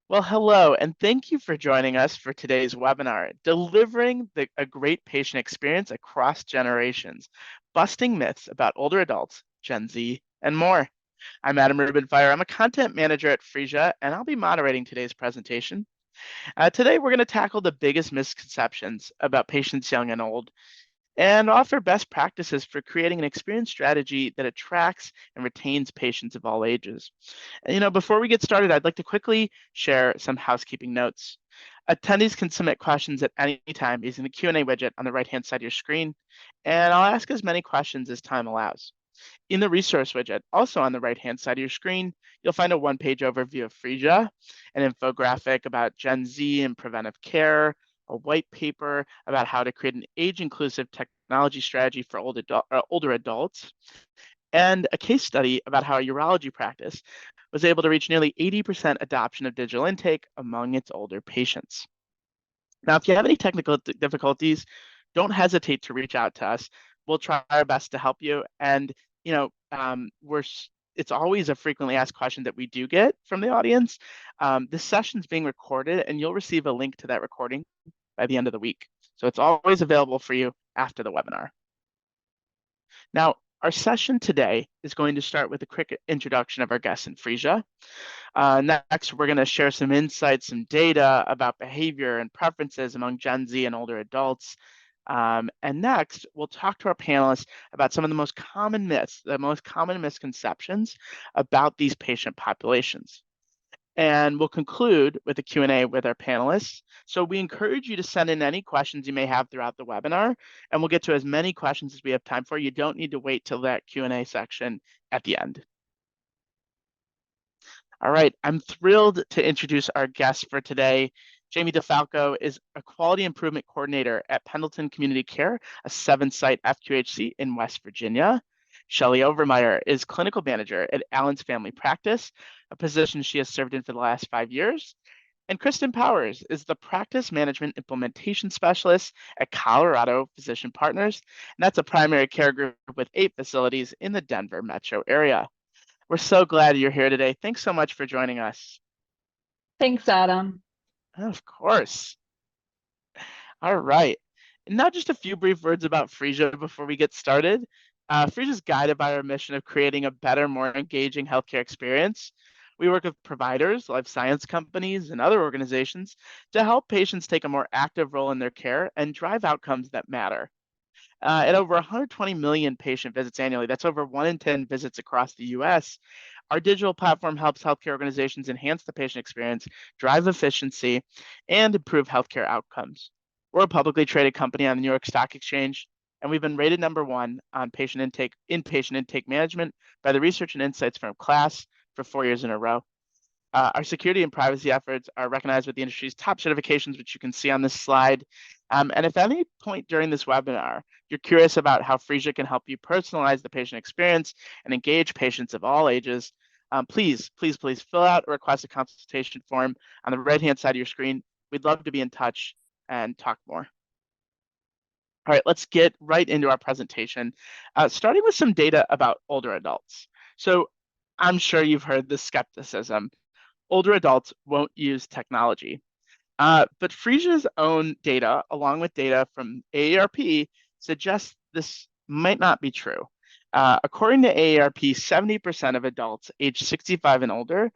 Well, hello, and thank you for joining us for today's webinar, Delivering a Great Patient Experience Across Generations, Busting Myths about Older Adults, Gen Z, and more. I'm Adam Rubenfire. I'm a content manager at Phreesia, and I'll be moderating today's presentation. Today, we're going to tackle the biggest misconceptions about patients young and old and offer best practices for creating an experience strategy that attracts and retains patients of all ages. And, before we get started, I'd like to quickly share some housekeeping notes. Attendees can submit questions at any time using the Q&A widget on the right-hand side of your screen, and I'll ask as many questions as time allows. In the resource widget, also on the right-hand side of your screen, you'll find a one-page overview of Phreesia, an infographic about Gen Z and preventive care, a white paper about how to create an age-inclusive technology strategy for older adults, and a case study about how a urology practice was able to reach nearly 80% adoption of digital intake among its older patients. Now, if you have any technical difficulties, don't hesitate to reach out to us. We'll try our best to help you. And it's always a frequently asked question that we do get from the audience. This session's being recorded, and you'll receive a link to that recording by the end of the week. So it's always available for you after the webinar. Now, our session today is going to start with a quick introduction of our guest in Phreesia. Next, we're going to share some insights, some data about behavior and preferences among Gen Z and older adults. And next, we'll talk to our panelists about some of the most common myths, the most common misconceptions about these patient populations. And we'll conclude with a Q&A with our panelists. So we encourage you to send in any questions you may have throughout the webinar, and we'll get to as many questions as we have time for. You don't need to wait till that Q&A section at the end. All right, I'm thrilled to introduce our guest for today. Jamie DiFalco is a quality improvement coordinator at Pendleton Community Care, a 7-site FQHC in West Virginia. Shelly Overmier is clinical manager at Allen's Family Practice, a position she has served in for the last 5 years. And Kristin Powers is the practice management implementation specialist at Colorado Physician Partners, and that's a primary care group with 8 facilities in the Denver metro area. We're so glad you're here today. Thanks so much for joining us. Thanks, Adam. Of course. All right. And now just a few brief words about Phreesia before we get started. Phreesia is guided by our mission of creating a better, more engaging healthcare experience. We work with providers, life science companies, and other organizations to help patients take a more active role in their care and drive outcomes that matter. At over 120 million patient visits annually, that's over 1 in 10 visits across the US, our digital platform helps healthcare organizations enhance the patient experience, drive efficiency, and improve healthcare outcomes. We're a publicly traded company on the New York Stock Exchange, and we've been rated #1 on inpatient intake management by the research and insights firm KLAS for 4 years in a row. Our security and privacy efforts are recognized with the industry's top certifications, which you can see on this slide. And if at any point during this webinar, you're curious about how Phreesia can help you personalize the patient experience and engage patients of all ages, please fill out or request a consultation form on the right-hand side of your screen. We'd love to be in touch and talk more. All right, let's get right into our presentation, starting with some data about older adults. So I'm sure you've heard the skepticism. Older adults won't use technology. But Phreesia's own data, along with data from AARP, suggests this might not be true. According to AARP, 70% of adults age 65 and older,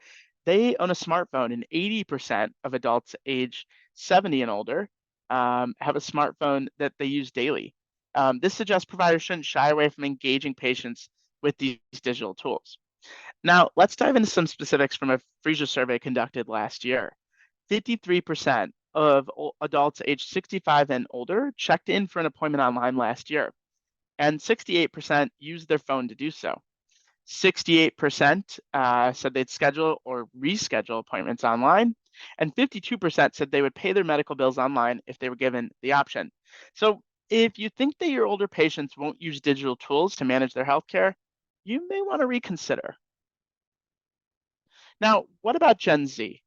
they own a smartphone, and 80% of adults age 70 and older have a smartphone that they use daily. This suggests providers shouldn't shy away from engaging patients with these digital tools. Now, let's dive into some specifics from a Phreesia survey conducted last year. 53% of adults aged 65 and older checked in for an appointment online last year, and 68% used their phone to do so. 68% said they'd schedule or reschedule appointments online, and 52% said they would pay their medical bills online if they were given the option. So if you think that your older patients won't use digital tools to manage their healthcare, you may want to reconsider. Now, what about Gen Z?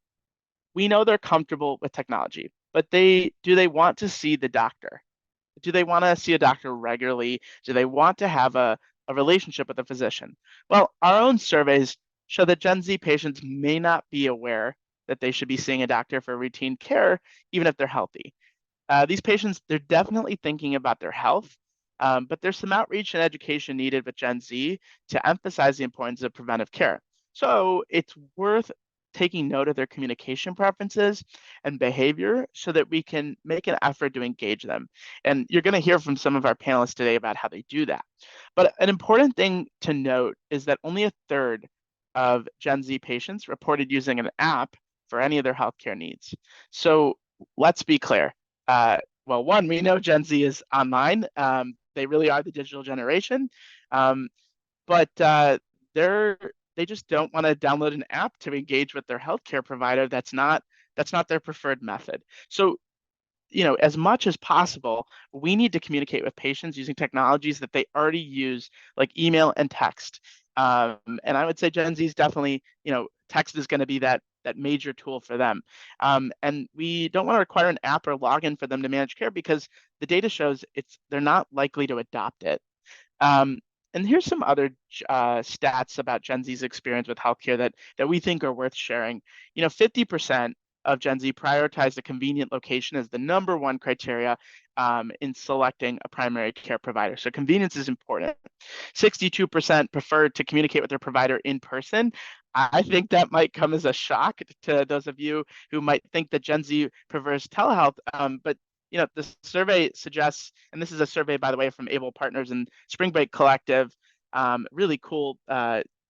We know they're comfortable with technology, but do they want to see the doctor? Do they want to see a doctor regularly? Do they want to have a relationship with a physician? Well, our own surveys show that Gen Z patients may not be aware that they should be seeing a doctor for routine care, even if they're healthy. These patients, they're definitely thinking about their health, but there's some outreach and education needed with Gen Z to emphasize the importance of preventive care. So it's worth taking note of their communication preferences and behavior so that we can make an effort to engage them. And you're going to hear from some of our panelists today about how they do that. But an important thing to note is that only a third of Gen Z patients reported using an app for any of their healthcare needs. So let's be clear. Well, one, we know Gen Z is online. They really are the digital generation, but they just don't want to download an app to engage with their healthcare provider. That's not their preferred method. So as much as possible, we need to communicate with patients using technologies that they already use, like email and text. And I would say Gen Z is definitely, text is going to be that major tool for them. And we don't want to require an app or login for them to manage care because the data shows they're not likely to adopt it. Um, and here's some other stats about Gen Z's experience with healthcare that we think are worth sharing. 50% of Gen Z prioritize a convenient location as the number one criteria in selecting a primary care provider. So convenience is important. 62% prefer to communicate with their provider in person. I think that might come as a shock to those of you who might think that Gen Z prefers telehealth, but the survey suggests, and this is a survey, by the way, from Able Partners and Spring Break Collective, really cool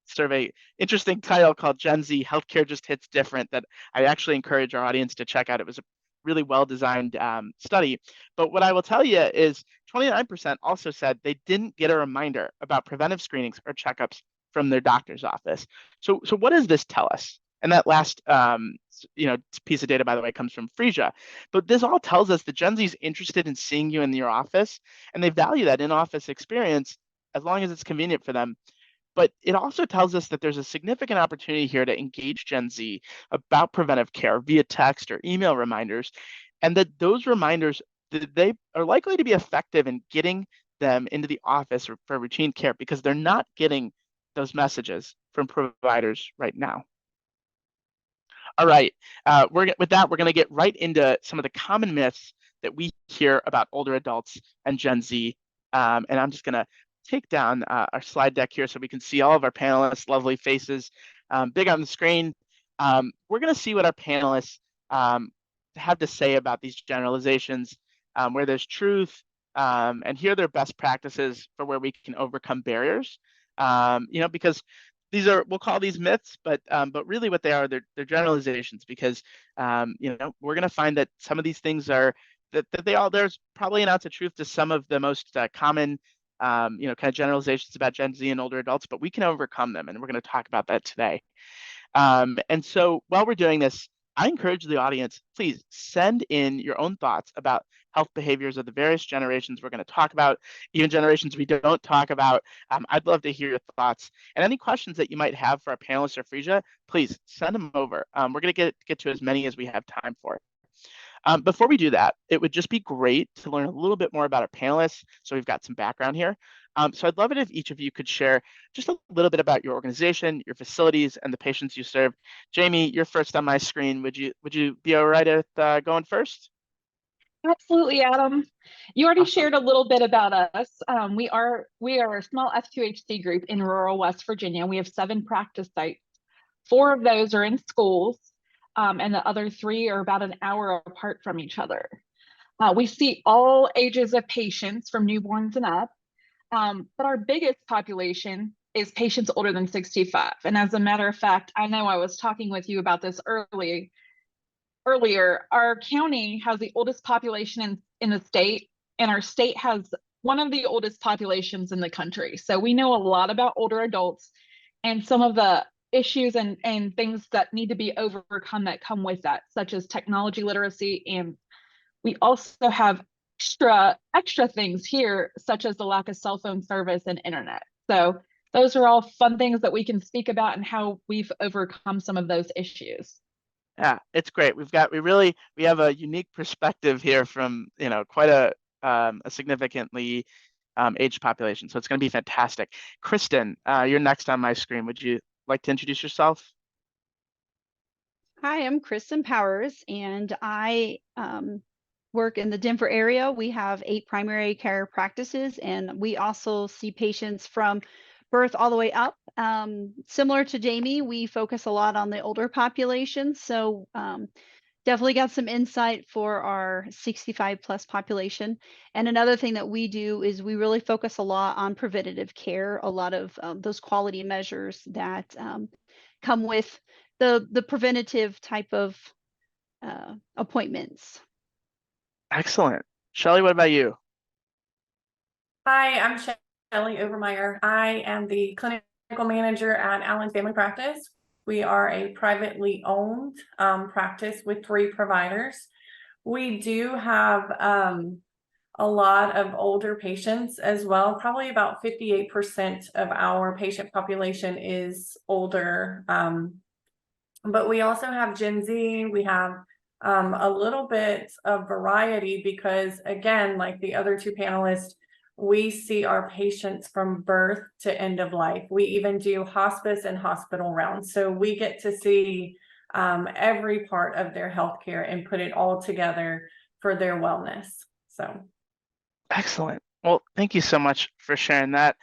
survey, interesting title called Gen Z Healthcare Just Hits Different that I actually encourage our audience to check out. It was a really well-designed study. But what I will tell you is 29% also said they didn't get a reminder about preventive screenings or checkups from their doctor's office. So what does this tell us? And that last piece of data, by the way, comes from Phreesia. But this all tells us that Gen Z is interested in seeing you in your office, and they value that in-office experience as long as it's convenient for them. But it also tells us that there's a significant opportunity here to engage Gen Z about preventive care via text or email reminders, and that those reminders, they are likely to be effective in getting them into the office for routine care because they're not getting those messages from providers right now. All right, with that, we're going to get right into some of the common myths that we hear about older adults and Gen Z. And I'm just going to take down our slide deck here so we can see all of our panelists' lovely faces big on the screen. We're going to see what our panelists have to say about these generalizations, where there's truth, and hear their best practices for where we can overcome barriers. Because we'll call these myths, but really what they are, they're generalizations because we're going to find that some of these things are that there's probably an ounce of truth to some of the most common kind of generalizations about Gen Z and older adults, but we can overcome them, and we're going to talk about that today. And so while we're doing this, I encourage the audience, please send in your own thoughts about health behaviors of the various generations we're going to talk about, even generations we don't talk about. I'd love to hear your thoughts. And any questions that you might have for our panelists or Phreesia, please send them over. We're going to get to as many as we have time for. Before we do that, it would just be great to learn a little bit more about our panelists, so we've got some background here. So I'd love it if each of you could share just a little bit about your organization, your facilities, and the patients you serve. Jamie, you're first on my screen. Would you be all right at going first? Absolutely, Adam. You already Awesome. shared a little bit about us. We are a small F2HC group in rural West Virginia. We have 7 practice sites. 4 of those are in schools, and the other 3 are about an hour apart from each other. We see all ages of patients from newborns and up, but our biggest population is patients older than 65. And as a matter of fact, I know I was talking with you about this earlier. Our county has the oldest population in the state, and our state has one of the oldest populations in the country. So we know a lot about older adults and some of the issues and things that need to be overcome that come with that, such as technology literacy. And we also have extra things here, such as the lack of cell phone service and internet. So those are all fun things that we can speak about and how we've overcome some of those issues. Yeah, it's great. We have a unique perspective here from quite a significantly aged population. So it's going to be fantastic. Kristin, you're next on my screen. Would you like to introduce yourself? Hi, I'm Kristin Powers, and I work in the Denver area. We have 8 primary care practices, and we also see patients from birth all the way up. Similar to Jamie, we focus a lot on the older population, so definitely got some insight for our 65 plus population. And another thing that we do is we really focus a lot on preventative care, a lot of those quality measures that come with the preventative type of appointments. Excellent. Shelly, what about you? Hi, I'm Shelly Overmier. I am the clinical manager at Allen Family Practice. We are a privately owned practice with 3 providers. We do have a lot of older patients as well. Probably about 58% of our patient population is older. But we also have Gen Z. We have a little bit of variety because, again, like the other 2 panelists, we see our patients from birth to end of life. We even do hospice and hospital rounds. So we get to see every part of their healthcare and put it all together for their wellness. So Excellent. Well, thank you so much for sharing that.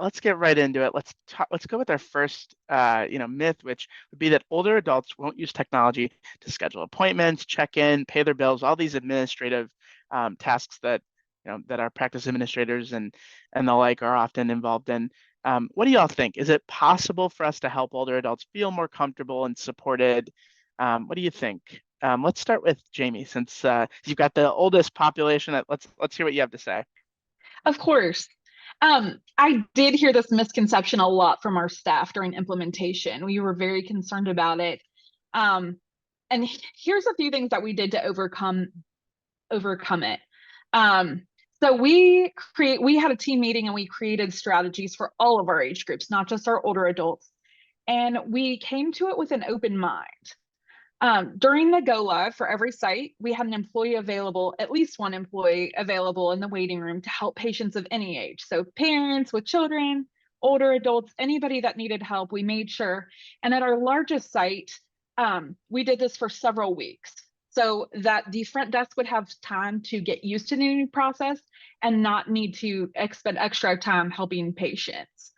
Let's get right into it. Let's go with our first, myth, which would be that older adults won't use technology to schedule appointments, check in, pay their bills, all these administrative tasks that that our practice administrators and the like are often involved in. What do y'all think? Is it possible for us to help older adults feel more comfortable and supported? What do you think? Let's start with Jamie, since you've got the oldest population. Let's hear what you have to say. Of course. I did hear this misconception a lot from our staff during implementation. We were very concerned about it. And here's a few things that we did to overcome it. So we had a team meeting and we created strategies for all of our age groups, not just our older adults. And we came to it with an open mind. During the go live for every site, we had an employee available, at least one employee available in the waiting room to help patients of any age. So parents with children, older adults, anybody that needed help, we made sure. And at our largest site, we did this for several weeks so that the front desk would have time to get used to the new process and not need to expend extra time helping patients.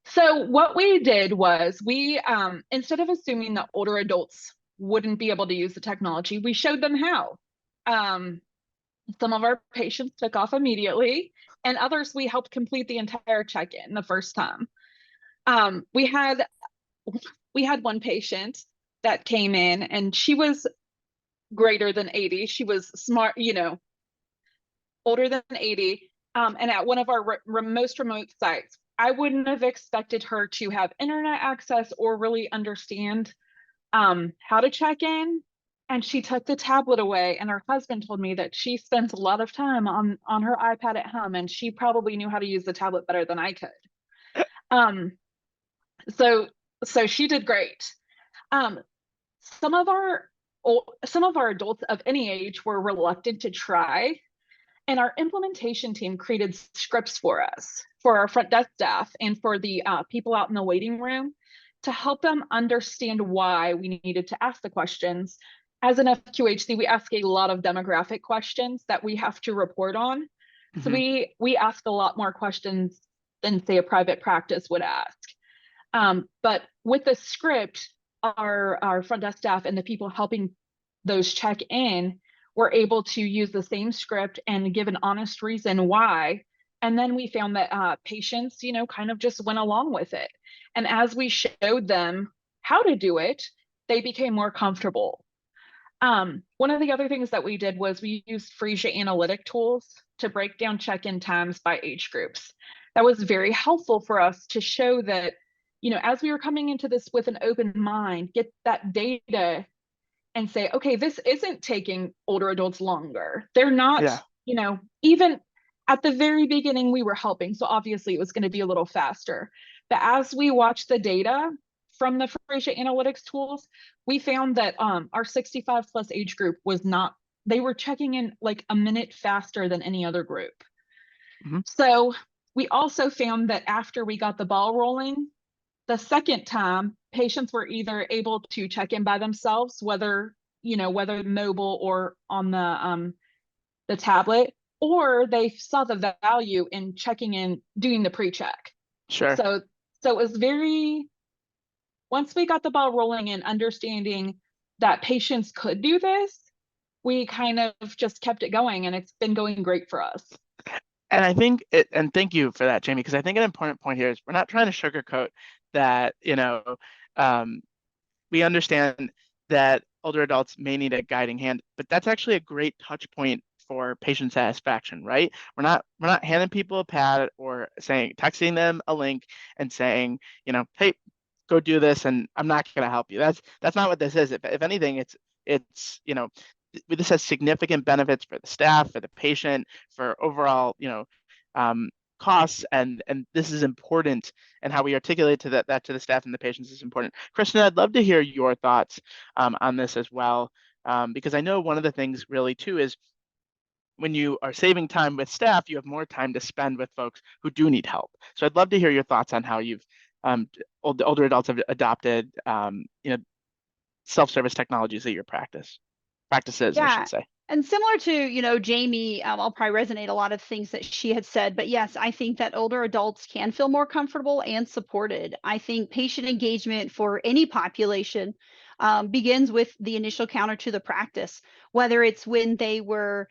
So what we did was we, instead of assuming that older adults wouldn't be able to use the technology, we showed them how. Some of our patients took off immediately, and others we helped complete the entire check-in the first time. We had one patient that came in, and she was greater than 80. She was smart, older than 80, and at one of our most remote sites. I wouldn't have expected her to have internet access or really understand how to check in. And she took the tablet away, and her husband told me that she spends a lot of time on her iPad at home, and she probably knew how to use the tablet better than I could. So she did great. Some of our adults of any age were reluctant to try, and our implementation team created scripts for us, for our front desk staff, and for the people out in the waiting room to help them understand why we needed to ask the questions. As an FQHC, we ask a lot of demographic questions that we have to report on. Mm-hmm. So we ask a lot more questions than, say, a private practice would ask. But with the script, our front desk staff and the people helping those check in were able to use the same script and give an honest reason why. And then we found that patients, kind of just went along with it. And as we showed them how to do it, they became more comfortable. One of the other things that we did was we used Phreesia analytic tools to break down check-in times by age groups. That was very helpful for us to show that, as we were coming into this with an open mind, get that data and say, okay, this isn't taking older adults longer. They're not, even at the very beginning, we were helping. So obviously it was going to be a little faster. But as we watched the data from the Phreesia analytics tools, we found that our 65 plus age group they were checking in like a minute faster than any other group. Mm-hmm. So we also found that after we got the ball rolling, the second time, patients were either able to check in by themselves, whether mobile or on the tablet, or they saw the value in checking in, doing the pre-check. Sure. So it was once we got the ball rolling and understanding that patients could do this, we kind of just kept it going, and it's been going great for us. And I think and thank you for that, Jamie, because I think an important point here is we're not trying to sugarcoat that, we understand that older adults may need a guiding hand, but that's actually a great touch point for patient satisfaction, right? We're not handing people a pad or texting them a link and saying, hey, go do this, and I'm not going to help you. That's not what this is. If anything, it's this has significant benefits for the staff, for the patient, for overall costs, and this is important, and how we articulate that to the staff and the patients is important. Kristin, I'd love to hear your thoughts on this as well, because I know one of the things really too is when you are saving time with staff, you have more time to spend with folks who do need help. So I'd love to hear your thoughts on how you've older adults have adopted self-service technologies at your practices, I should say. And similar to, Jamie, I'll probably resonate a lot of things that she had said, but yes, I think that older adults can feel more comfortable and supported. I think patient engagement for any population begins with the initial counter to the practice, whether it's when they were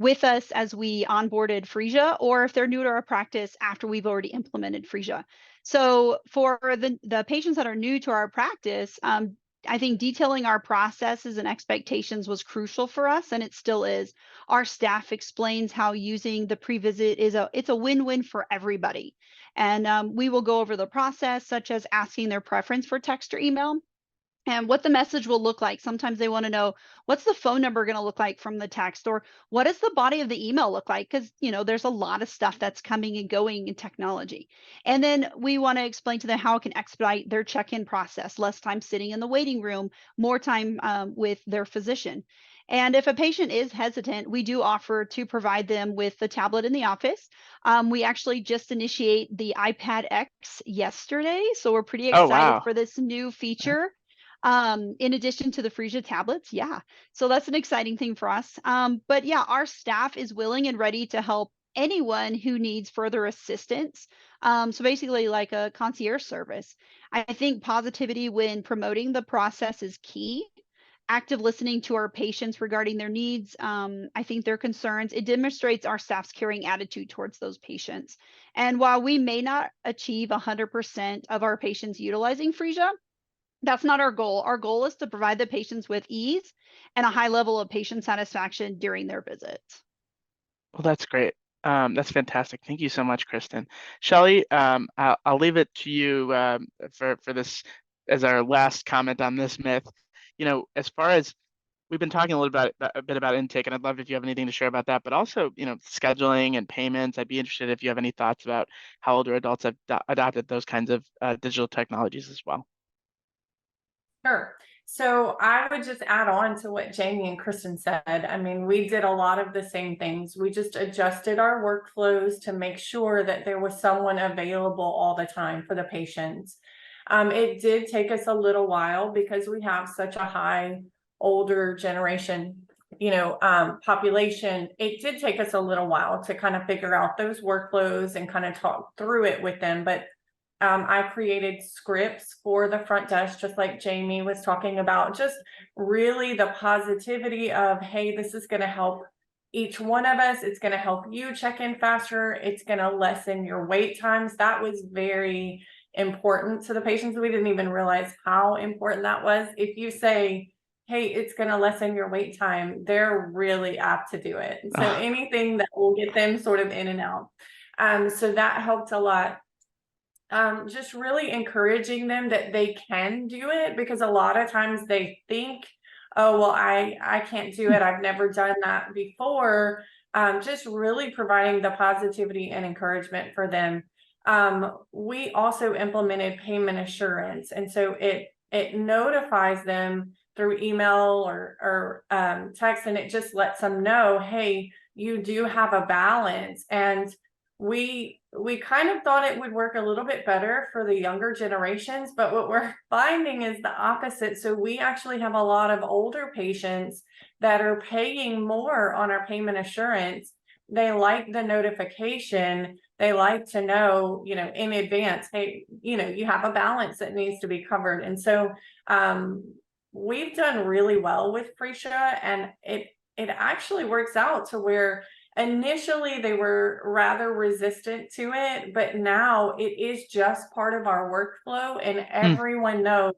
with us as we onboarded Phreesia, or if they're new to our practice after we've already implemented Phreesia. So for the patients that are new to our practice, I think detailing our processes and expectations was crucial for us, and it still is. Our staff explains how using the pre-visit it's a win-win for everybody. And we will go over the process, such as asking their preference for text or email, and what the message will look like. Sometimes they want to know, what's the phone number going to look like from the text, or what does the body of the email look like? Because, there's a lot of stuff that's coming and going in technology. And then we want to explain to them how it can expedite their check-in process, less time sitting in the waiting room, more time with their physician. And if a patient is hesitant, we do offer to provide them with the tablet in the office. We actually just initiate the iPad X yesterday, so we're pretty excited for this new feature. In addition to the Phreesia tablets. Yeah. So that's an exciting thing for us. But yeah, our staff is willing and ready to help anyone who needs further assistance. So basically like a concierge service. I think positivity when promoting the process is key. Active listening to our patients regarding their needs, I think their concerns, it demonstrates our staff's caring attitude towards those patients. And while we may not achieve 100% of our patients utilizing Phreesia, that's not our goal. Our goal is to provide the patients with ease and a high level of patient satisfaction during their visits. Well, that's great. That's fantastic. Thank you so much, Kristin. Shelly, I'll leave it to you for this as our last comment on this myth. As far as we've been talking a bit about intake, and I'd love if you have anything to share about that, but also, scheduling and payments. I'd be interested if you have any thoughts about how older adults have adopted those kinds of digital technologies as well. Sure. So I would just add on to what Jamie and Kristin said. I mean, we did a lot of the same things. We just adjusted our workflows to make sure that there was someone available all the time for the patients. It did take us a little while because we have such a high older generation, population. It did take us a little while to kind of figure out those workflows and kind of talk through it with them. But I created scripts for the front desk, just like Jamie was talking about, just really the positivity of, hey, this is going to help each one of us. It's going to help you check in faster. It's going to lessen your wait times. That was very important to the patients. We didn't even realize how important that was. If you say, hey, it's going to lessen your wait time, they're really apt to do it. So anything that will get them sort of in and out. So that helped a lot. Just really encouraging them that they can do it, because a lot of times they think, oh, well, I can't do it. I've never done that before. Just really providing the positivity and encouragement for them. We also implemented payment assurance. And so it notifies them through email or text, and it just lets them know, hey, you do have a balance. And we we kind of thought it would work a little bit better for the younger generations, but what we're finding is the opposite. So we actually have a lot of older patients that are paying more on our payment assurance. They like the notification. They like to know, you know, in advance, hey, you know, you have a balance that needs to be covered. And so we've done really well with Phreesia, and it actually works out to where initially they were rather resistant to it, but now it is just part of our workflow, and everyone knows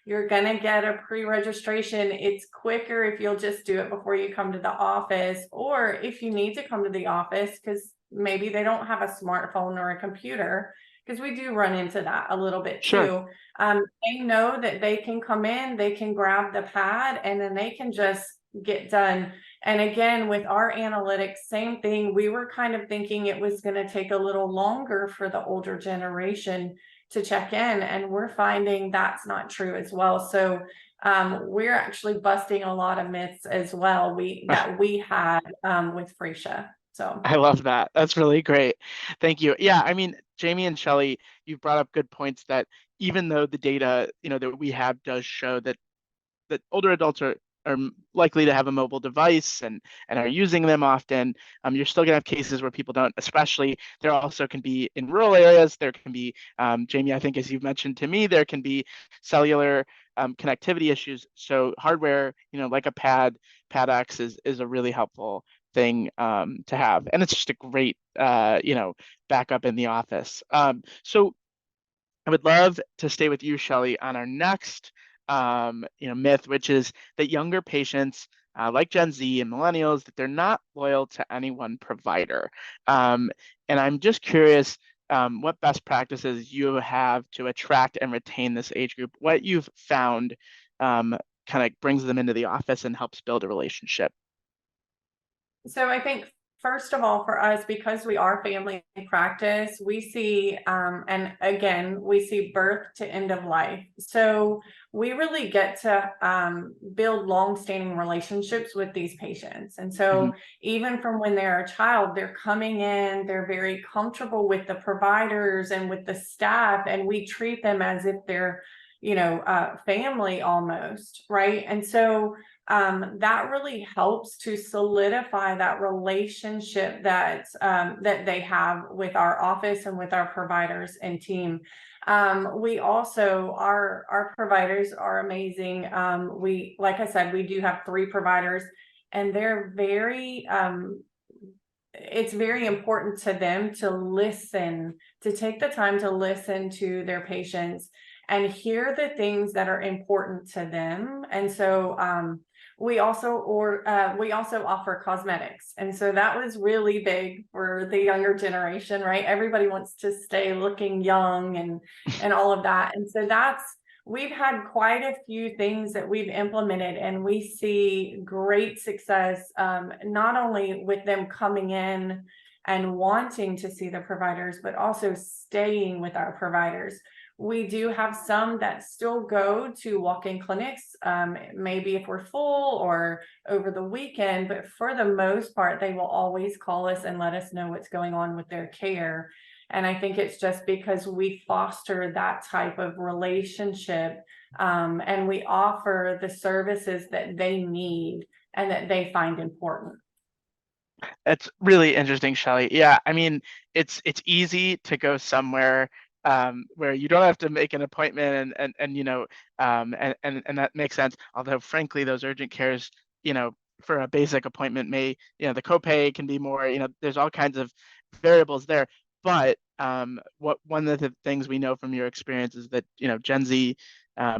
you're going to get a pre-registration. It's quicker if you'll just do it before you come to the office, or if you need to come to the office because maybe they don't have a smartphone or a computer, because we do run into that a little bit too. They know that they can come in, they can grab the pad, and then they can just get done. And again, with our analytics, same thing. We were kind of thinking it was going to take a little longer for the older generation to check in, and we're finding that's not true as well. So we're actually busting a lot of myths as well that we had with Phreesia. So I love that. That's really great. Thank you. Yeah, I mean, Jamie and Shelly, you brought up good points that even though the data, you know, that we have does show that older adults are likely to have a mobile device and are using them often, you're still gonna have cases where people don't, especially there also can be in rural areas, there can be, Jamie, I think as you've mentioned to me, there can be cellular connectivity issues. So hardware, you know, like a PadX is a really helpful thing to have. And it's just a great, you know, backup in the office. So I would love to stay with you, Shelly, on our next you know, myth, which is that younger patients like Gen Z and millennials, that they're not loyal to any one provider. And I'm just curious what best practices you have to attract and retain this age group, what you've found kind of brings them into the office and helps build a relationship. So I think first of all, for us, because we are family practice, we see, and again, we see birth to end of life. So we really get to build long-standing relationships with these patients. And so even from when they're a child, they're coming in, they're very comfortable with the providers and with the staff, and we treat them as if they're, you know, family almost, right? And so that really helps to solidify that relationship that that they have with our office and with our providers and team. We also, our providers are amazing. We, like I said, we do have 3 providers, and they're very it's very important to them to listen, to take the time to listen to their patients and hear the things that are important to them. And so we also offer cosmetics. And so that was really big for the younger generation, right? Everybody wants to stay looking young and all of that. And so we've had quite a few things that we've implemented, and we see great success, not only with them coming in and wanting to see the providers, but also staying with our providers. We do have some that still go to walk-in clinics, maybe if we're full or over the weekend, but for the most part, they will always call us and let us know what's going on with their care. And I think it's just because we foster that type of relationship, and we offer the services that they need and that they find important. That's really interesting, Shelly. Yeah, I mean, it's easy to go somewhere where you don't have to make an appointment and you know, and that makes sense. Although frankly, those urgent cares, you know, for a basic appointment may, you know, the copay can be more, you know, there's all kinds of variables there. But one of the things we know from your experience is that, you know, Gen Z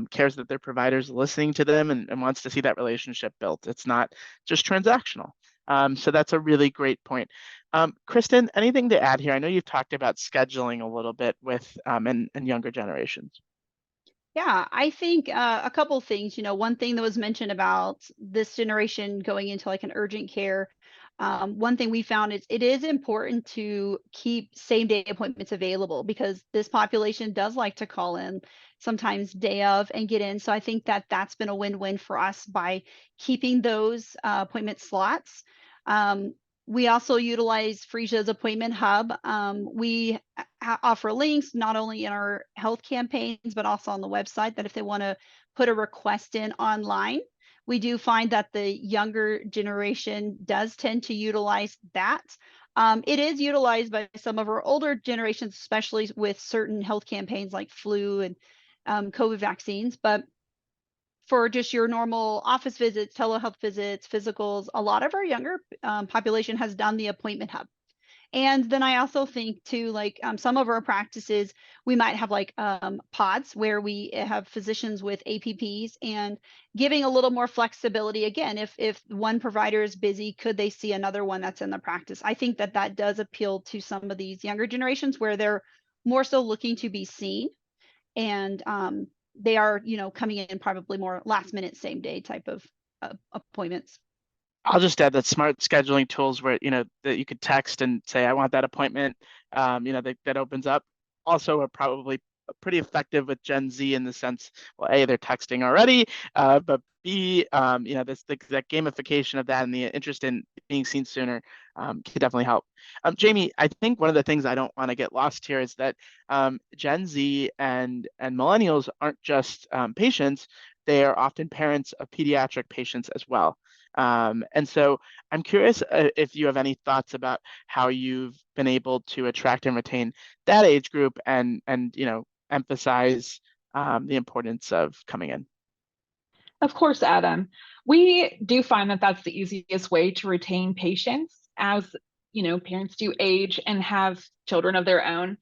cares that their provider's listening to them and wants to see that relationship built. It's not just transactional. So that's a really great point. Kristin, anything to add here? I know you've talked about scheduling a little bit with and younger generations. Yeah, I think a couple things. You know, one thing that was mentioned about this generation going into like an urgent care. One thing we found is it is important to keep same day appointments available, because this population does like to call in sometimes day of and get in. So I think that that's been a win-win for us by keeping those appointment slots. We also utilize Phreesia's appointment hub. We offer links not only in our health campaigns, but also on the website, that if they want to put a request in online. We do find that the younger generation does tend to utilize that. It is utilized by some of our older generations, especially with certain health campaigns like flu and COVID vaccines. But for just your normal office visits, telehealth visits, physicals, a lot of our younger population has done the appointment hub. And then I also think too, like some of our practices, we might have like pods where we have physicians with APPs, and giving a little more flexibility. Again, if one provider is busy, could they see another one that's in the practice? I think that that does appeal to some of these younger generations where they're more so looking to be seen, and they are, coming in probably more last minute, same day type of appointments. I'll just add that smart scheduling tools where, that you could text and say, I want that appointment, that opens up. Also are probably pretty effective with Gen Z in the sense, well, A, they're texting already, but B, that gamification of that and the interest in being seen sooner can definitely help. Jamie, I think one of the things I don't want to get lost here is that Gen Z and millennials aren't just patients, they are often parents of pediatric patients as well. And so I'm curious if you have any thoughts about how you've been able to attract and retain that age group and emphasize the importance of coming in. Of course, Adam. We do find that that's the easiest way to retain patients as, parents do age and have children of their own.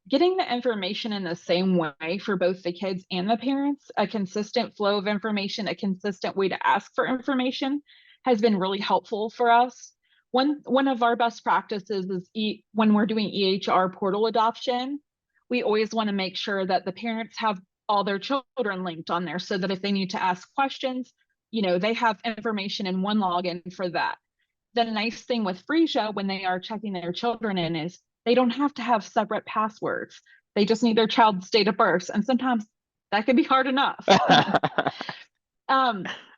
Getting the information in the same way for both the kids and the parents, a consistent flow of information, a consistent way to ask for information has been really helpful for us. One of our best practices is when we're doing EHR portal adoption, we always want to make sure that the parents have all their children linked on there so that if they need to ask questions, they have information in one login for that. The nice thing with Phreesia when they are checking their children in is they don't have to have separate passwords. They just need their child's date of birth. And sometimes that can be hard enough.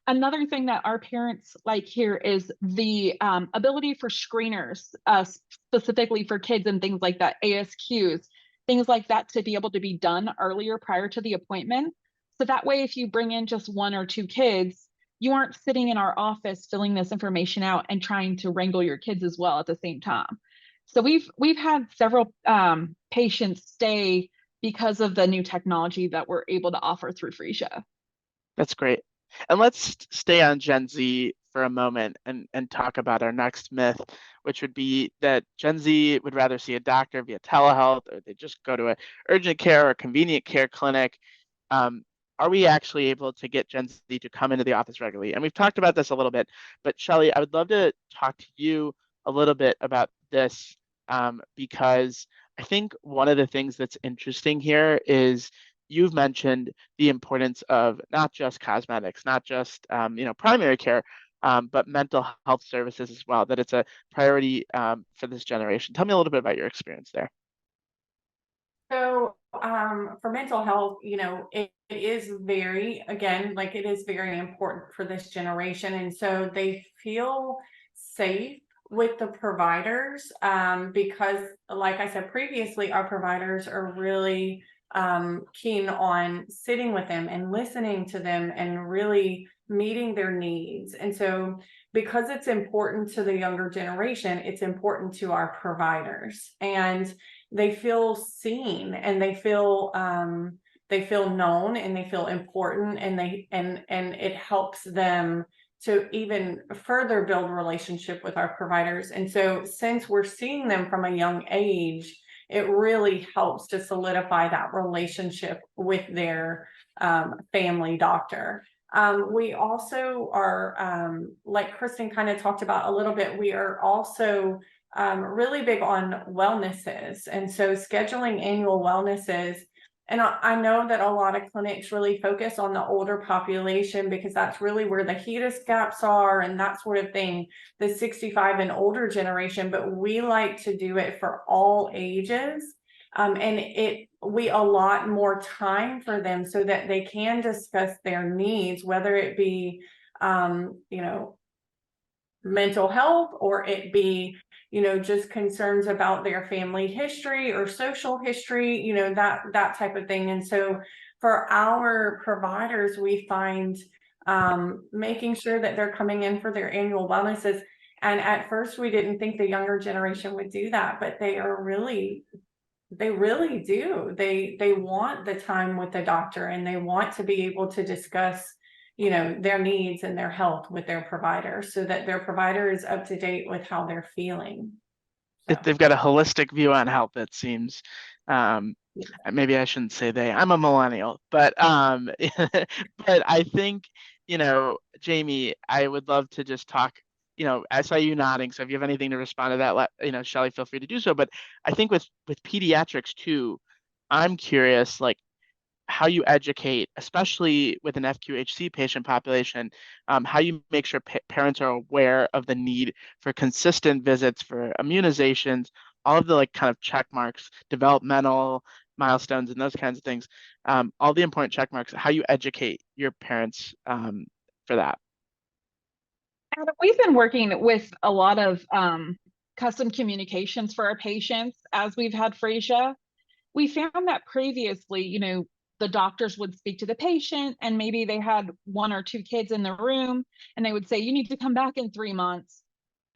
Another thing that our parents like here is the ability for screeners, specifically for kids and things like that, ASQs, things like that, to be able to be done earlier prior to the appointment. So that way, if you bring in just one or two kids, you aren't sitting in our office filling this information out and trying to wrangle your kids as well at the same time. So we've had several patients stay because of the new technology that we're able to offer through Phreesia. That's great. And let's stay on Gen Z for a moment and talk about our next myth, which would be that Gen Z would rather see a doctor via telehealth, or they just go to an urgent care or convenient care clinic. Are we actually able to get Gen Z to come into the office regularly? And we've talked about this a little bit, but Shelly, I would love to talk to you a little bit about this, because I think one of the things that's interesting here is you've mentioned the importance of not just cosmetics, not just primary care, but mental health services as well, that it's a priority for this generation. Tell me a little bit about your experience there. So for mental health, it is very, again, like it is very important for this generation. And so they feel safe with the providers because, like I said previously, our providers are really keen on sitting with them and listening to them and really meeting their needs. And so because it's important to the younger generation, it's important to our providers, and they feel seen and they feel known and they feel important, and it helps them to even further build a relationship with our providers. And so since we're seeing them from a young age, it really helps to solidify that relationship with their family doctor. We also are, like Kristin kind of talked about a little bit, we are also really big on wellnesses. And so scheduling annual wellnesses. And I know that a lot of clinics really focus on the older population because that's really where the HEDIS gaps are and that sort of thing, the 65 and older generation, but we like to do it for all ages. And we allot more time for them so that they can discuss their needs, whether it be, mental health, or it be, just concerns about their family history or social history, that type of thing. And so for our providers, we find making sure that they're coming in for their annual wellnesses. And at first we didn't think the younger generation would do that, but they really do. They want the time with the doctor, and they want to be able to discuss, their needs and their health with their provider, so that their provider is up to date with how they're feeling. So. They've got a holistic view on health, it seems. Maybe I shouldn't say they. I'm a millennial, but but I think, Jamie, I would love to just talk. I saw you nodding, so if you have anything to respond to that, Shelly, feel free to do so. But I think with pediatrics too, I'm curious, like, how you educate, especially with an FQHC patient population, how you make sure parents are aware of the need for consistent visits, for immunizations, all of the like kind of check marks, developmental milestones, and those kinds of things, all the important check marks, how you educate your parents for that. And we've been working with a lot of custom communications for our patients as we've had Phreesia. We found that previously, the doctors would speak to the patient, and maybe they had 1 or 2 kids in the room, and they would say, you need to come back in 3 months.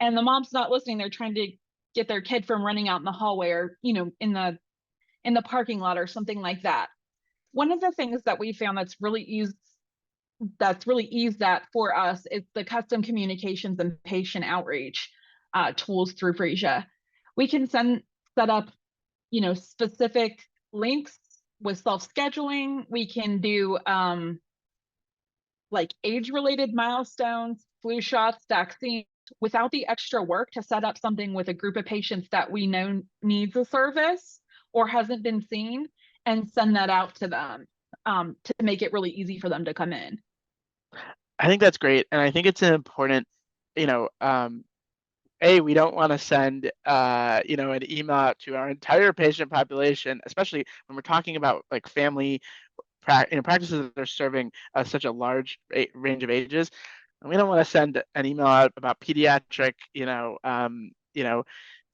And the mom's not listening. They're trying to get their kid from running out in the hallway, or, in the parking lot or something like that. One of the things that we found that's really eased that for us is the custom communications and patient outreach tools through Phreesia. We can set up, specific links with self-scheduling. We can do like age-related milestones, flu shots, vaccines, without the extra work to set up something with a group of patients that we know needs a service or hasn't been seen, and send that out to them to make it really easy for them to come in. I think that's great. And I think it's an important, we don't want to send, an email out to our entire patient population, especially when we're talking about like family practices that are serving such a large range of ages. And we don't want to send an email out about pediatric,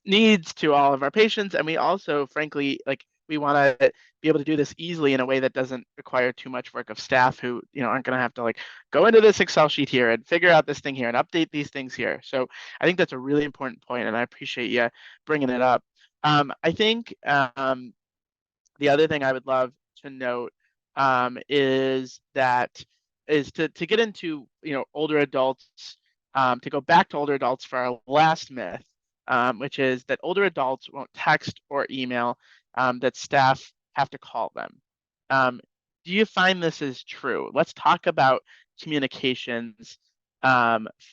needs to all of our patients. And we also, frankly, we want to be able to do this easily in a way that doesn't require too much work of staff who, aren't going to have to like go into this Excel sheet here and figure out this thing here and update these things here. So I think that's a really important point, and I appreciate you bringing it up. I think the other thing I would love to note is to get into, older adults, to go back to older adults for our last myth, which is that older adults won't text or email, that staff have to call them. Do you find this is true? Let's talk about communications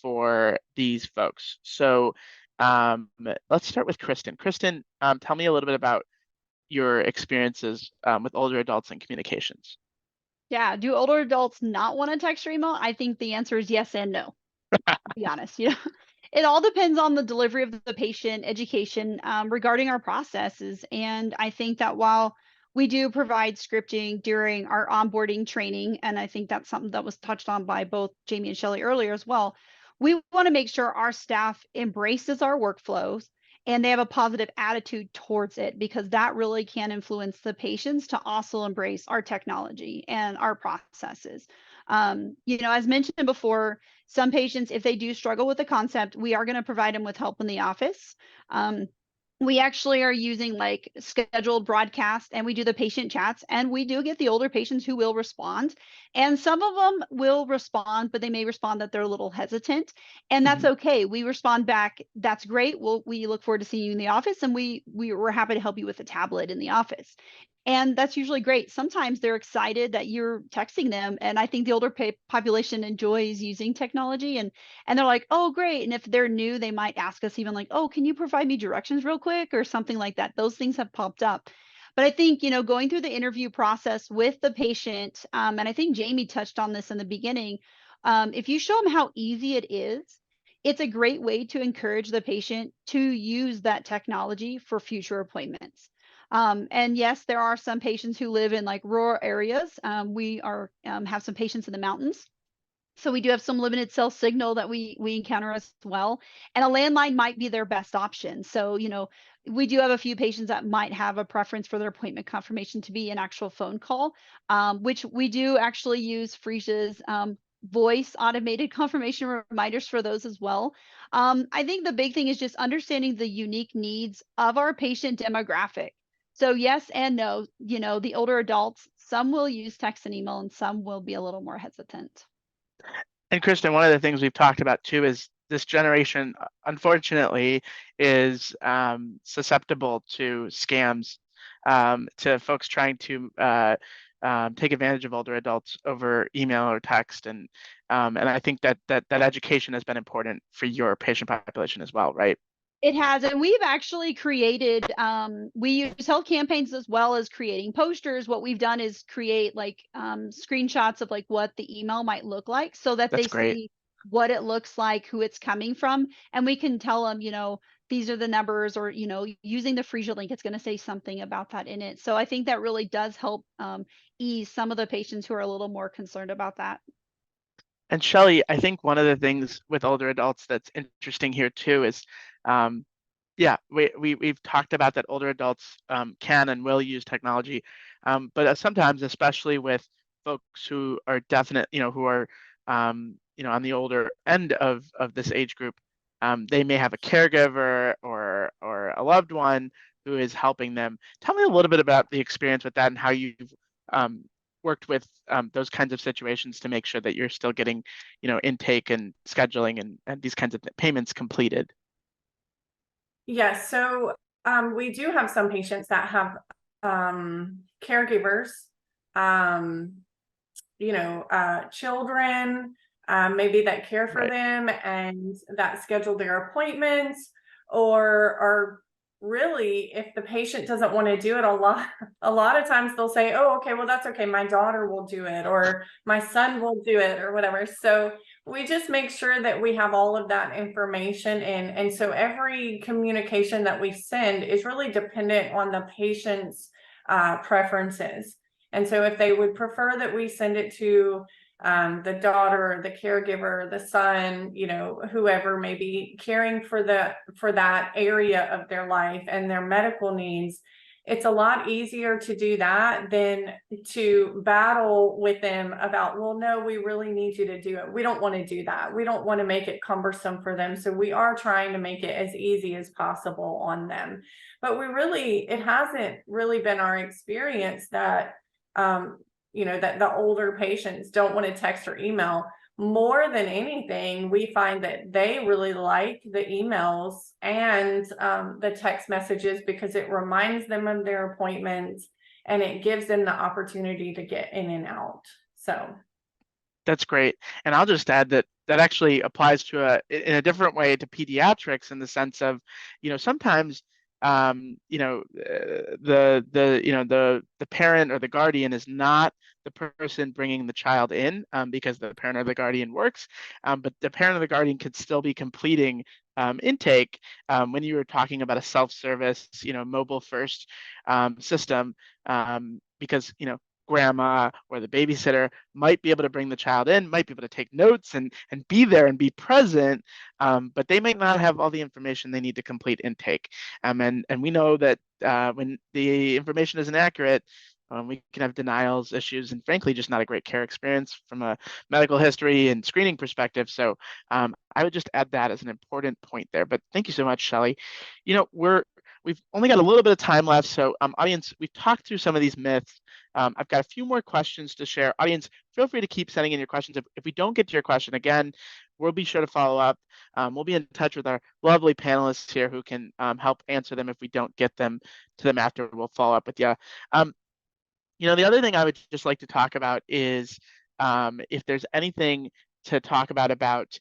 for these folks. So let's start with Kristin. Kristin, tell me a little bit about your experiences with older adults and communications. Yeah, do older adults not want to text or email? I think the answer is yes and no, to be honest. It all depends on the delivery of the patient, education regarding our processes. And I think that while we do provide scripting during our onboarding training, and I think that's something that was touched on by both Jamie and Shelly earlier as well, we want to make sure our staff embraces our workflows and they have a positive attitude towards it, because that really can influence the patients to also embrace our technology and our processes. As mentioned before, some patients, if they do struggle with the concept, we are going to provide them with help in the office. We actually are using like scheduled broadcast, and we do the patient chats, and we do get the older patients who will respond. And some of them will respond, but they may respond that they're a little hesitant, and that's okay. We respond back, that's great. We look forward to seeing you in the office, and we're happy to help you with a tablet in the office. And that's usually great. Sometimes they're excited that you're texting them. And I think the older population enjoys using technology, and they're like, oh, great. And if they're new, they might ask us even like, oh, can you provide me directions real quick or something like that. Those things have popped up. But I think, going through the interview process with the patient, and I think Jamie touched on this in the beginning, if you show them how easy it is, it's a great way to encourage the patient to use that technology for future appointments. And yes, there are some patients who live in like rural areas. We have some patients in the mountains. So we do have some limited cell signal that we encounter as well. And a landline might be their best option. So, we do have a few patients that might have a preference for their appointment confirmation to be an actual phone call, which we do actually use Phreesia's voice automated confirmation reminders for those as well. I think the big thing is just understanding the unique needs of our patient demographic. So yes and no, the older adults, some will use text and email and some will be a little more hesitant. And Kristin, one of the things we've talked about too is this generation, unfortunately, is susceptible to scams, to folks trying to take advantage of older adults over email or text, and I think that education has been important for your patient population as well, right? It has, and we've actually created, we use health campaigns as well as creating posters. What we've done is create like screenshots of like what the email might look like so that That's they great. see what it looks like, who it's coming from, and we can tell them, these are the numbers, or, using the Phreesia link, it's going to say something about that in it. So I think that really does help ease some of the patients who are a little more concerned about that. And Shelly, I think one of the things with older adults that's interesting here too is, yeah, we've talked about that older adults can and will use technology, but sometimes, especially with folks who are definite, who are, on the older end of this age group, they may have a caregiver or a loved one who is helping them. Tell me a little bit about the experience with that and how you've worked with those kinds of situations to make sure that you're still getting, intake and scheduling and these kinds of payments completed. Yes, so we do have some patients that have caregivers, children, maybe that care for Right. them and that schedule their appointments, or are really, if the patient doesn't want to do it, a lot of times they'll say, oh, okay, well, that's okay, my daughter will do it, or my son will do it, or whatever. So we just make sure that we have all of that information, and so every communication that we send is really dependent on the patient's preferences. And so if they would prefer that we send it to the daughter, the caregiver, the son, whoever may be caring for that area of their life and their medical needs, it's a lot easier to do that than to battle with them about, well, no, we really need you to do it. We don't want to do that. We don't want to make it cumbersome for them. So we are trying to make it as easy as possible on them. But it hasn't really been our experience that, that the older patients don't want to text or email. More than anything, we find that they really like the emails and the text messages because it reminds them of their appointments and it gives them the opportunity to get in and out. So That's great. And I'll just add that actually applies to in a different way to pediatrics, in the sense of, sometimes the parent or the guardian is not the person bringing the child in, because the parent or the guardian works, but the parent or the guardian could still be completing intake, when you were talking about a self-service, mobile first system, because grandma or the babysitter might be able to bring the child in, might be able to take notes and be there and be present, but they might not have all the information they need to complete intake. And we know that when the information isn't accurate, we can have denials issues and frankly just not a great care experience from a medical history and screening perspective. So I would just add that as an important point there. But thank you so much, Shelly. We've only got a little bit of time left, so audience, we've talked through some of these myths. I've got a few more questions to share. Audience, feel free to keep sending in your questions. If we don't get to your question, again, we'll be sure to follow up. We'll be in touch with our lovely panelists here who can help answer them if we don't get them to them after. We'll follow up with you. The other thing I would just like to talk about is if there's anything to talk about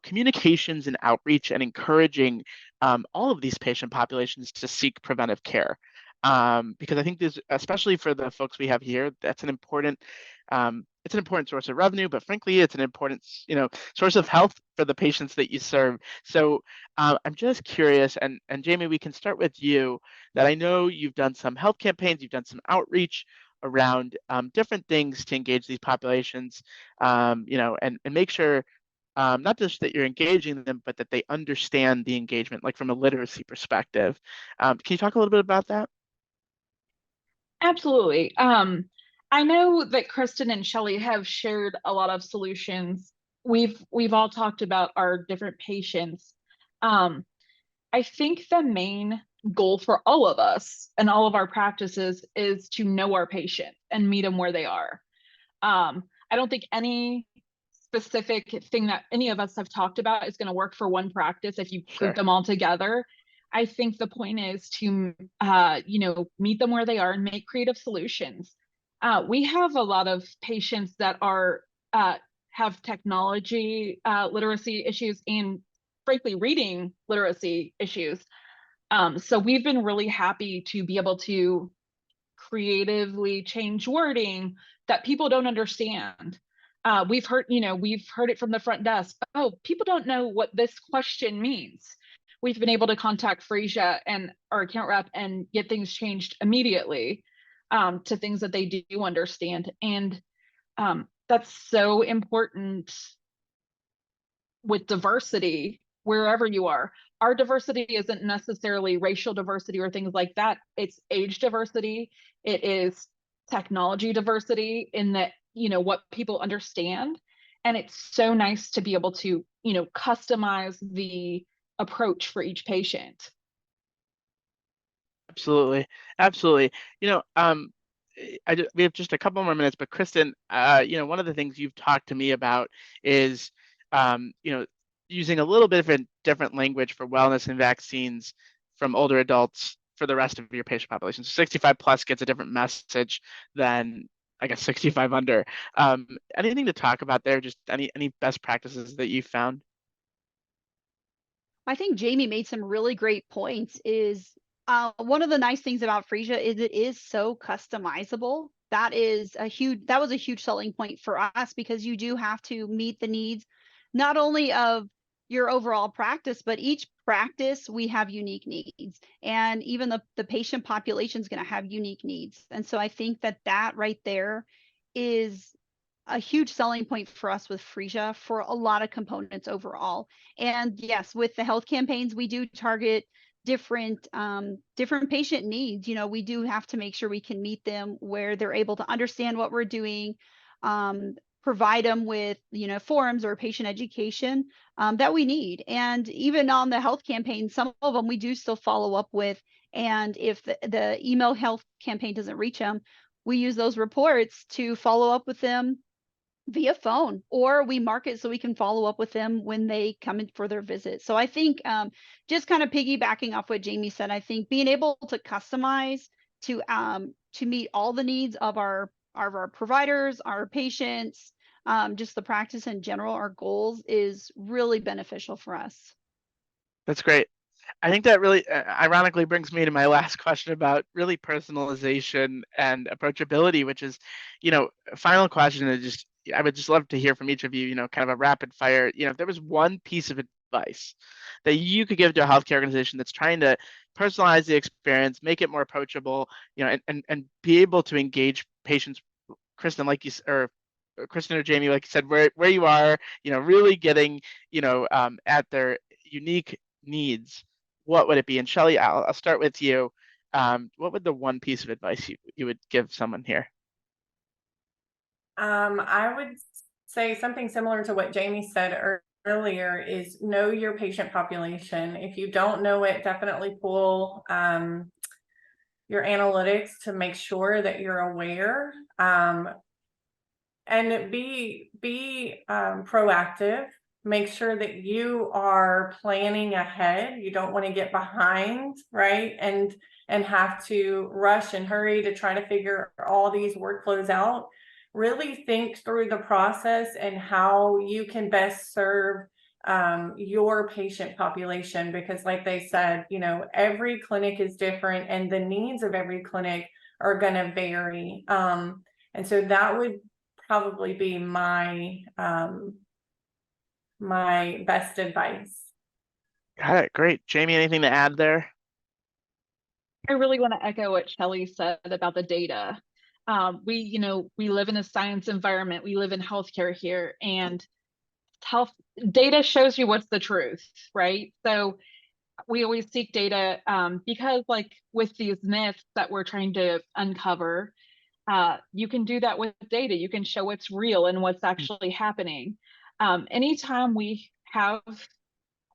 communications and outreach and encouraging all of these patient populations to seek preventive care. Because I think this, especially for the folks we have here, that's an important, it's an important source of revenue, but frankly, it's an important, source of health for the patients that you serve. So I'm just curious, and Jamie, we can start with you, that I know you've done some health campaigns, you've done some outreach around different things to engage these populations, and make sure not just that you're engaging them, but that they understand the engagement, like from a literacy perspective. Can you talk a little bit about that? Absolutely. I know that Kristin and Shelly have shared a lot of solutions. We've all talked about our different patients. Um, I think the main goal for all of us and all of our practices is to know our patient and meet them where they are. I don't think any specific thing that any of us have talked about is going to work for one practice if you Sure. group them all together. I think the point is to, meet them where they are and make creative solutions. We have a lot of patients that are have technology literacy issues and, frankly, reading literacy issues. So we've been really happy to be able to creatively change wording that people don't understand. We've heard it from the front desk. Oh, people don't know what this question means. We've been able to contact Phreesia and our account rep and get things changed immediately to things that they do understand. And that's so important with diversity wherever you are. Our diversity isn't necessarily racial diversity or things like that. It's age diversity. It is technology diversity in that, what people understand. And it's so nice to be able to, customize the approach for each patient. Absolutely. Absolutely. We have just a couple more minutes, but Kristin, one of the things you've talked to me about is, using a little bit of a different language for wellness and vaccines from older adults for the rest of your patient population. So 65 plus gets a different message than, I guess, 65 under. Anything to talk about there? Just any best practices that you found? I think Jamie made some really great points. Is one of the nice things about Phreesia is it is so customizable. That was a huge selling point for us, because you do have to meet the needs not only of your overall practice, but each practice we have unique needs, and even the patient population is going to have unique needs. And so I think that right there is a huge selling point for us with Phreesia for a lot of components overall. And yes, with the health campaigns, we do target different patient needs. We do have to make sure we can meet them where they're able to understand what we're doing, provide them with forums or patient education that we need. And even on the health campaign, some of them we do still follow up with. And if the email health campaign doesn't reach them, we use those reports to follow up with them via phone, or we mark it so we can follow up with them when they come in for their visit. So I think just kind of piggybacking off what Jamie said, I think being able to customize to meet all the needs of our providers, our patients, just the practice in general, our goals, is really beneficial for us. That's great. I think that really ironically brings me to my last question about really personalization and approachability, which is, final question is I would just love to hear from each of you, kind of a rapid fire, if there was one piece of advice that you could give to a healthcare organization that's trying to personalize the experience, make it more approachable, and be able to engage patients, Kristin, like you, or Kristin or Jamie, like you said, where you are, really getting, at their unique needs, what would it be? And Shelly, I'll start with you. What would the one piece of advice you would give someone here? I would say something similar to what Jamie said earlier, is know your patient population. If you don't know it, definitely pull your analytics to make sure that you're aware, and be proactive. Make sure that you are planning ahead. You don't want to get behind, right? And have to rush and hurry to try to figure all these workflows out. Really think through the process and how you can best serve your patient population, because like they said, every clinic is different and the needs of every clinic are going to vary. And so that would probably be my my best advice. Got it. Great. Jamie, anything to add there? I really want to echo what Shelly said about the data. We live in a science environment. We live in healthcare here, and health data shows you what's the truth, right? So we always seek data because, like, with these myths that we're trying to uncover, you can do that with data. You can show what's real and what's actually happening. Anytime we have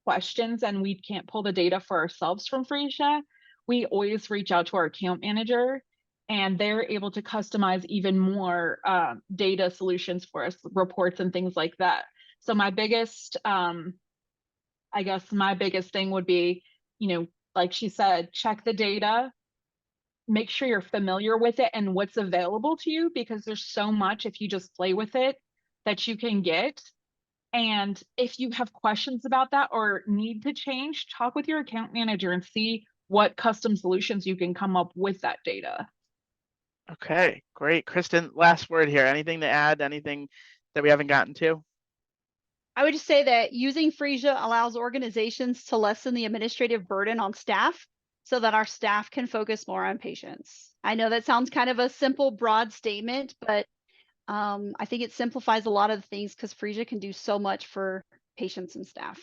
questions and we can't pull the data for ourselves from Phreesia, we always reach out to our account manager, and they're able to customize even more data solutions for us, reports and things like that. So my biggest, I guess my biggest thing would be, like she said, check the data, make sure you're familiar with it and what's available to you, because there's so much, if you just play with it, that you can get. And if you have questions about that or need to change, talk with your account manager and see what custom solutions you can come up with that data. Okay, great. Kristin, last word here. Anything to add? Anything that we haven't gotten to? I would just say that using Phreesia allows organizations to lessen the administrative burden on staff so that our staff can focus more on patients. I know that sounds kind of a simple, broad statement, but I think it simplifies a lot of things because Phreesia can do so much for patients and staff.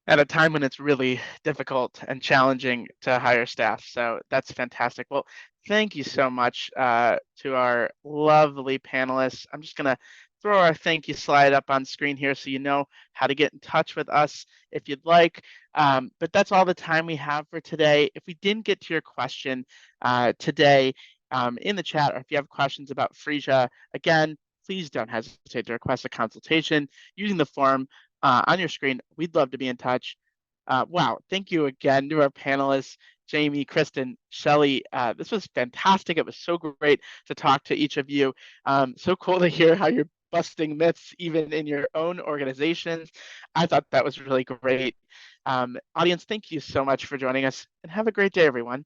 At a time when it's really difficult and challenging to hire staff. So that's fantastic. Well, thank you so much to our lovely panelists. I'm just going to throw our thank you slide up on screen here so you know how to get in touch with us if you'd like. But that's all the time we have for today. If we didn't get to your question today in the chat, or if you have questions about Phreesia, again, please don't hesitate to request a consultation using the form on your screen. We'd love to be in touch. Wow, thank you again to our panelists, Jamie, Kristin, Shelly. This was fantastic. It was so great to talk to each of you. So cool to hear how you're busting myths even in your own organizations. I thought that was really great. Audience, thank you so much for joining us, and have a great day, everyone.